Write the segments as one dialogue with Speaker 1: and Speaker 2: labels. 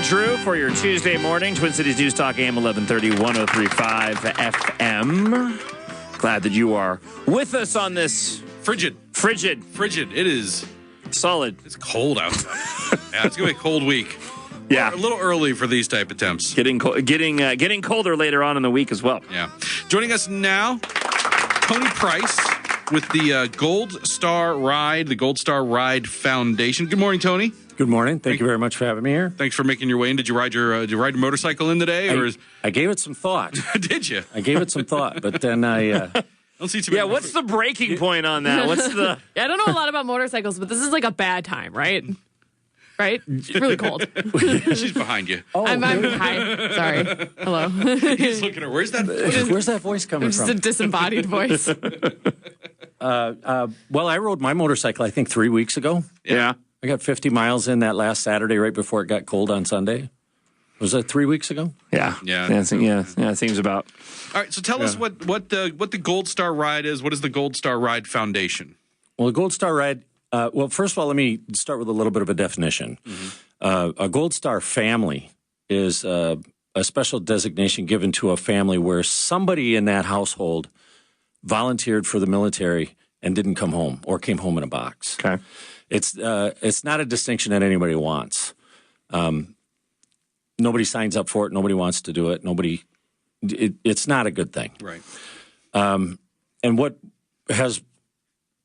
Speaker 1: Drew for your Tuesday morning. Twin Cities News Talk, AM 1130, 103.5 FM. Glad that you are with us on this
Speaker 2: Frigid. It is
Speaker 1: solid.
Speaker 2: It's cold outside. Yeah, it's gonna be a cold week.
Speaker 1: Yeah,
Speaker 2: a little early for these type of temps.
Speaker 1: Getting colder later on in the week as well.
Speaker 2: Yeah. Joining us now, Tony Price with the Gold Star Ride, the Gold Star Ride Foundation. Good morning, Tony.
Speaker 3: Good morning. Thank you very much for having me here.
Speaker 2: Thanks for making your way in. Did you ride your motorcycle in today, or
Speaker 3: I gave it some thought.
Speaker 2: Did you?
Speaker 3: I gave it some thought, but then I
Speaker 2: don't see too many.
Speaker 1: Yeah, what's the breaking point on that? What's the?
Speaker 4: Yeah, I don't know a lot about motorcycles, but this is like a bad time, right? Right? It's really cold.
Speaker 2: She's behind you.
Speaker 4: Oh, I'm hi. Sorry. Hello.
Speaker 2: He's looking at her. Where's that
Speaker 3: voice coming
Speaker 4: just
Speaker 3: from?
Speaker 4: Just a disembodied voice.
Speaker 3: Well, I rode my motorcycle, I think, 3 weeks ago.
Speaker 1: Yeah.
Speaker 3: I got 50 miles in that last Saturday right before it got cold on Sunday. Was that 3 weeks ago?
Speaker 1: Yeah. It seems about.
Speaker 2: All right, so tell us what the Gold Star Ride is. What is the Gold Star Ride Foundation?
Speaker 3: Well, the Gold Star Ride, well, first of all, let me start with a little bit of a definition. Mm-hmm. A Gold Star family is a special designation given to a family where somebody in that household volunteered for the military and didn't come home or came home in a box.
Speaker 1: Okay.
Speaker 3: It's not a distinction that anybody wants. Nobody signs up for it. Nobody wants to do it. It's not a good thing.
Speaker 2: Right.
Speaker 3: And what has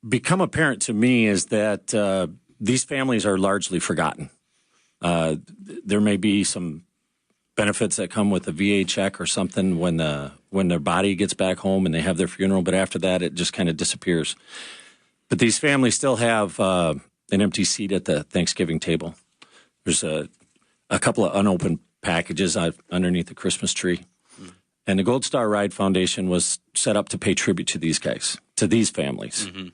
Speaker 3: become apparent to me is that these families are largely forgotten. There may be some benefits that come with a VA check or something when their body gets back home and they have their funeral, but after that, it just kind of disappears. But these families still have an empty seat at the Thanksgiving table. There's a couple of unopened packages underneath the Christmas tree. And the Gold Star Ride Foundation was set up to pay tribute to these guys, to these families.
Speaker 2: Mm-hmm.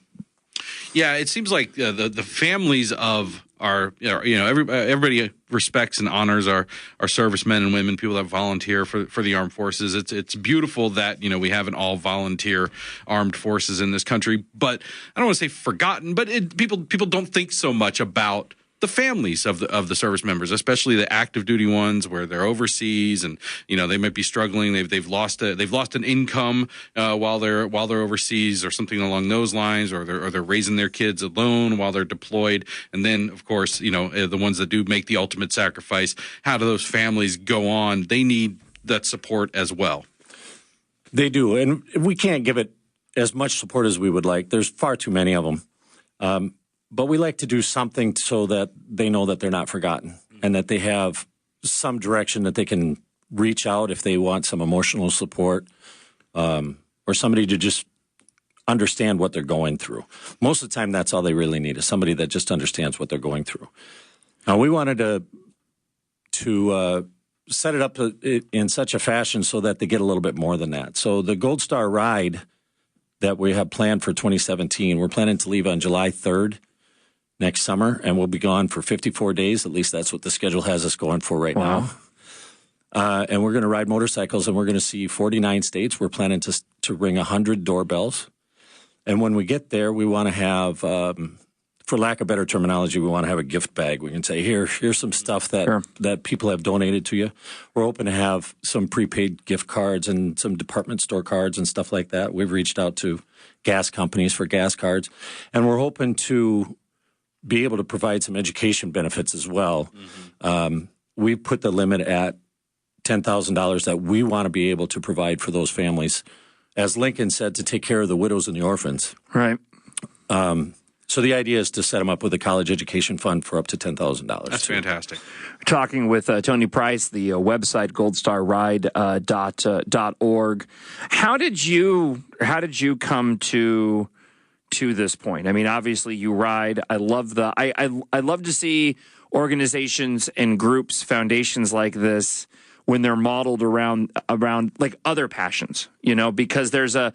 Speaker 2: Yeah, it seems like the families of our, everybody respects and honors our servicemen and women, people that volunteer for the armed forces. It's beautiful that, we have an all volunteer armed forces in this country. But I don't want to say forgotten, but people don't think so much about the families of the service members, especially the active duty ones where they're overseas and they might be struggling. They've lost an income while they're overseas or something along those lines, or they're raising their kids alone while they're deployed. And then of course the ones that do make the ultimate sacrifice. How do those families go on? They need that support as well.
Speaker 3: They do, and we can't give it as much support as we would like. There's far too many of them. But we like to do something so that they know that they're not forgotten and that they have some direction that they can reach out if they want some emotional support or somebody to just understand what they're going through. Most of the time, that's all they really need is somebody that just understands what they're going through. Now, we wanted to set it up in such a fashion so that they get a little bit more than that. So the Gold Star Ride that we have planned for 2017, we're planning to leave on July 3rd. Next summer, and we'll be gone for 54 days. At least that's what the schedule has us going for right now. And we're going to ride motorcycles, and we're going to see 49 states. We're planning to ring 100 doorbells. And when we get there, we want to have, for lack of better terminology, we want to have a gift bag. We can say, here's some stuff that people have donated to you. We're hoping to have some prepaid gift cards and some department store cards and stuff like that. We've reached out to gas companies for gas cards, and we're hoping to be able to provide some education benefits as well. Mm-hmm. We put the limit at $10,000 that we want to be able to provide for those families. As Lincoln said, to take care of the widows and the orphans.
Speaker 1: Right.
Speaker 3: So the idea is to set them up with a college education fund for up to $10,000.
Speaker 2: That's fantastic.
Speaker 1: Talking with Tony Price, the website goldstarride.org. How did you come to this point? I mean, obviously you ride. I love I love to see organizations and groups, foundations like this when they're modeled around like other passions, because there's a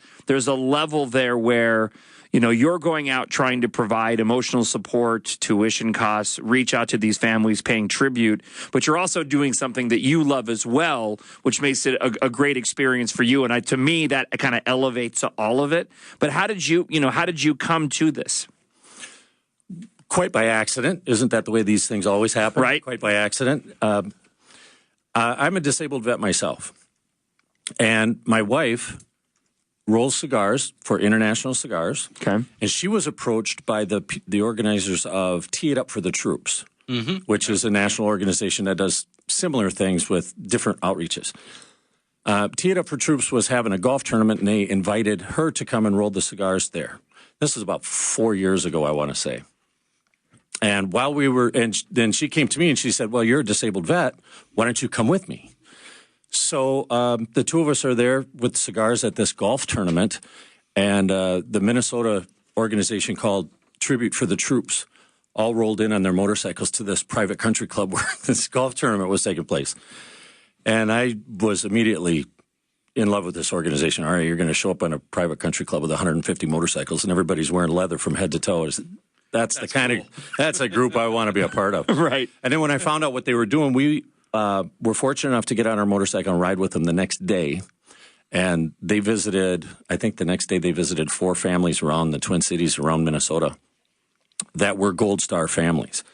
Speaker 1: level there where you're going out trying to provide emotional support, tuition costs, reach out to these families, paying tribute, but you're also doing something that you love as well, which makes it a great experience for you. And to me, that kind of elevates all of it. But how did you come to this?
Speaker 3: Quite by accident. Isn't that the way these things always happen?
Speaker 1: Right.
Speaker 3: Quite by accident. I'm a disabled vet myself, and my wife rolls cigars for International Cigars.
Speaker 1: Okay.
Speaker 3: And she was approached by the organizers of Tee It Up for the Troops, which is a national organization that does similar things with different outreaches. Tee It Up for Troops was having a golf tournament, and they invited her to come and roll the cigars there. This was about 4 years ago, I want to say. And while we were, and then she came to me and she said, well, you're a disabled vet. Why don't you come with me? So the two of us are there with cigars at this golf tournament, and the Minnesota organization called Tribute for the Troops all rolled in on their motorcycles to this private country club where this golf tournament was taking place. And I was immediately in love with this organization. All right, you're going to show up on a private country club with 150 motorcycles, and everybody's wearing leather from head to toe. That's the kind
Speaker 2: cool.
Speaker 3: that's a group I want to be a part of.
Speaker 1: Right.
Speaker 3: And then when I found out what they were doing, we were fortunate enough to get on our motorcycle and ride with them the next day. And they visited, I think the next day they visited 4 families around the Twin Cities around Minnesota that were Gold Star families.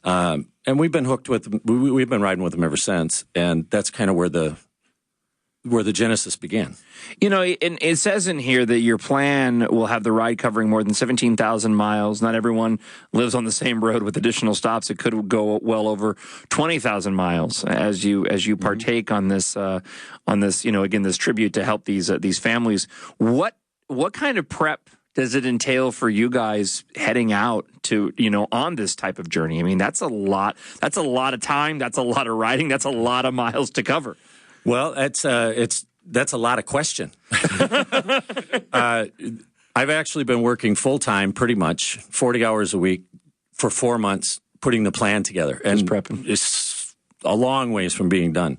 Speaker 3: And we've been hooked with them. We've been riding with them ever since. And that's kind of where the genesis began.
Speaker 1: You know, and it says in here that your plan will have the ride covering more than 17,000 miles. Not everyone lives on the same road with additional stops. It could go well over 20,000 miles as you partake on this, you know, again, this tribute to help these families. What kind of prep does it entail for you guys heading out to, you know, on this type of journey? I mean, that's a lot of time. That's a lot of riding. That's a lot of miles to cover.
Speaker 3: Well, that's a lot of question. I've actually been working full time, pretty much 40 hours a week for 4 months, putting the plan together, and
Speaker 1: prepping.
Speaker 3: It's a long ways from being done.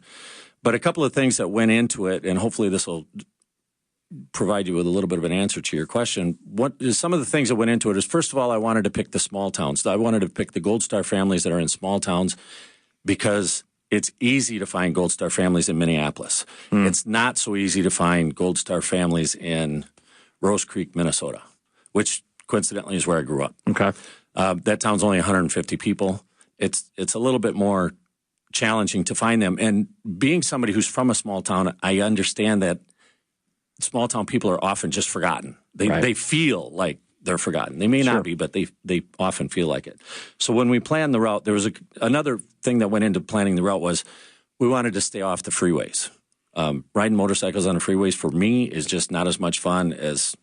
Speaker 3: But a couple of things that went into it, and hopefully this will provide you with a little bit of an answer to your question. Some of the things that went into it is, first of all, I wanted to pick the small towns. I wanted to pick the Gold Star families that are in small towns because it's easy to find Gold Star families in Minneapolis. It's not so easy to find Gold Star families in Rose Creek, Minnesota, which coincidentally is where I grew up.
Speaker 1: Okay.
Speaker 3: That town's only 150 people. It's a little bit more challenging to find them. And being somebody who's from a small town, I understand that small town people are often just forgotten. They feel like they're forgotten. They may not be, but they often feel like it. So when we planned the route, there was another thing that went into planning the route was we wanted to stay off the freeways. Riding motorcycles on the freeways for me is just not as much fun as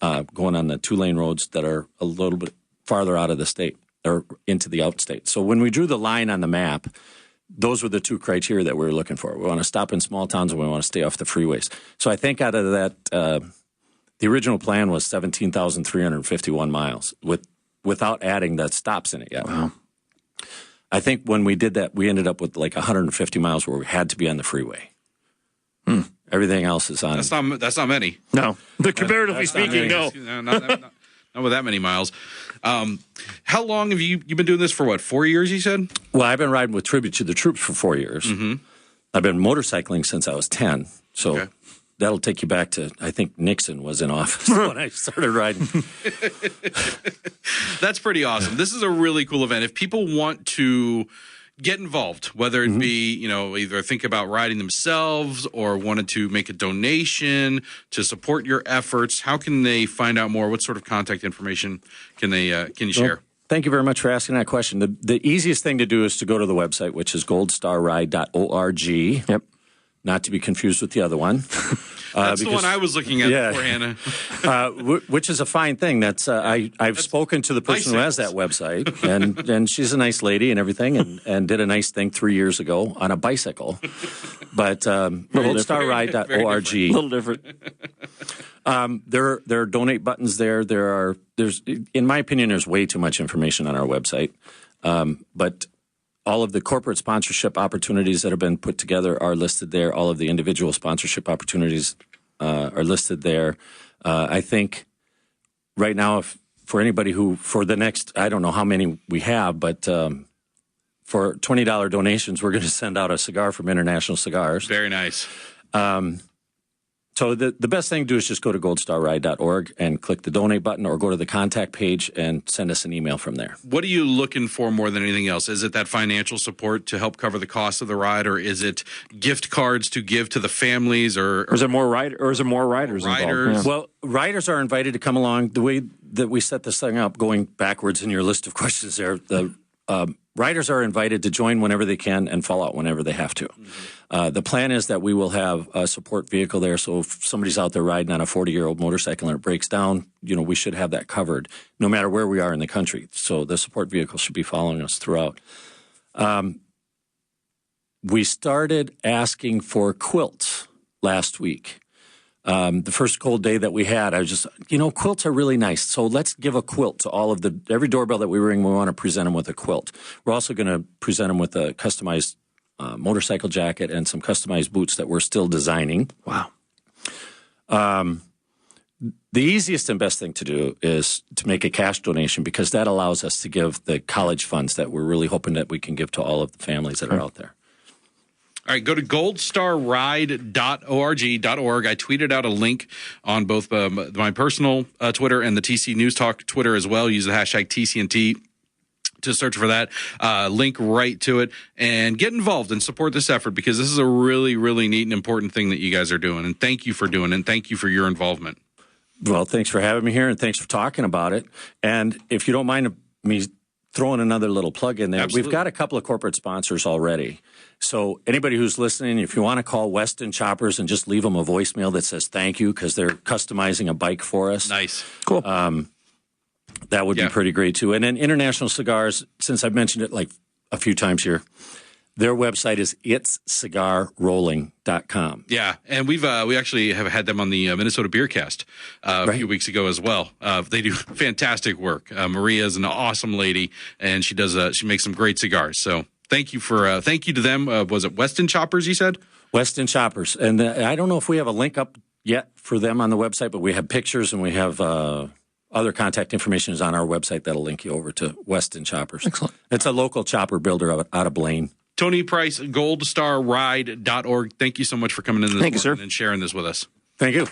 Speaker 3: going on the 2-lane roads that are a little bit farther out of the state or into the outstate. So when we drew the line on the map, those were the 2 criteria that we were looking for. We want to stop in small towns and we want to stay off the freeways. So I think out of that, the original plan was 17,351 miles without adding the stops in it yet.
Speaker 1: Wow.
Speaker 3: I think when we did that, we ended up with like 150 miles where we had to be on the freeway. Everything else is on.
Speaker 2: That's not many.
Speaker 1: No, comparatively speaking, no.
Speaker 2: Not with that many miles. How long have you been doing this for? What, 4 years? You said.
Speaker 3: Well, I've been riding with Tribute to the Troops for 4 years. I've been motorcycling since I was 10. So. Okay. That'll take you back to, I think Nixon was in office when I started riding.
Speaker 2: That's pretty awesome. This is a really cool event. If people want to get involved, whether it be, you know, either think about riding themselves or wanted to make a donation to support your efforts, how can they find out more? What sort of contact information can you share?
Speaker 3: Well, thank you very much for asking that question. The easiest thing to do is to go to the website, which is goldstarride.org.
Speaker 1: Yep.
Speaker 3: Not to be confused with the other one.
Speaker 2: That's the one I was looking at before, Hannah.
Speaker 3: Which is a fine thing. I've spoken to the person who has that website, and she's a nice lady and everything, and did a nice thing 3 years ago on a bicycle. But goldstarride.org.
Speaker 1: A little different.
Speaker 3: There are donate buttons there. There's in my opinion, there's way too much information on our website. But all of the corporate sponsorship opportunities that have been put together are listed there. All of the individual sponsorship opportunities are listed there. I think right now, for anybody for the next, I don't know how many we have, but for $20 donations, we're going to send out a cigar from International Cigars.
Speaker 2: Very nice.
Speaker 3: So the best thing to do is just go to goldstarride.org and click the donate button, or go to the contact page and send us an email from there.
Speaker 2: What are you looking for more than anything else? Is it that financial support to help cover the cost of the ride, or is it gift cards to give to the families, or
Speaker 1: is it more riders involved? Yeah.
Speaker 3: Well, riders are invited to come along. The way that we set this thing up, going backwards in your list of questions there, the riders are invited to join whenever they can and fall out whenever they have to. Mm-hmm. The plan is that we will have a support vehicle there, so if somebody's out there riding on a 40-year-old motorcycle and it breaks down, we should have that covered no matter where we are in the country. So the support vehicle should be following us throughout. We started asking for quilts last week. The first cold day that we had, I was just, quilts are really nice. So let's give a quilt to every doorbell that we ring. We want to present them with a quilt. We're also going to present them with a customized motorcycle jacket and some customized boots that we're still designing.
Speaker 1: Wow.
Speaker 3: The easiest and best thing to do is to make a cash donation, because that allows us to give the college funds that we're really hoping that we can give to all of the families that are out there.
Speaker 2: All right, go to goldstarride.org. I tweeted out a link on both my personal Twitter and the TC News Talk Twitter as well. Use the hashtag TCNT to search for that. Link right to it, and get involved and support this effort, because this is a really, really neat and important thing that you guys are doing. And thank you for doing it, and thank you for your involvement.
Speaker 3: Well, thanks for having me here, and thanks for talking about it. And if you don't mind me throwing another little plug in there,
Speaker 2: Absolutely.
Speaker 3: We've got a couple of corporate sponsors already. So anybody who's listening, if you want to call Weston Choppers and just leave them a voicemail that says thank you, because they're customizing a bike for us.
Speaker 2: Nice.
Speaker 1: Cool.
Speaker 3: That would be pretty great too. And then International Cigars, since I've mentioned it like a few times here, their website is itscigarrolling.com.
Speaker 2: Yeah, and we actually have had them on the Minnesota Beercast a few weeks ago as well. They do fantastic work. Maria is an awesome lady, and she makes some great cigars. So thank you to them. Was it Weston Choppers you said?
Speaker 3: Weston Choppers. And I don't know if we have a link up yet for them on the website, but we have pictures, and we have other contact information is on our website that'll link you over to Weston Choppers.
Speaker 1: Excellent.
Speaker 3: It's a local chopper builder out of Blaine.
Speaker 2: Tony Price, goldstarride.org. Thank you so much for coming in this morning and sharing this with us.
Speaker 3: Thank you.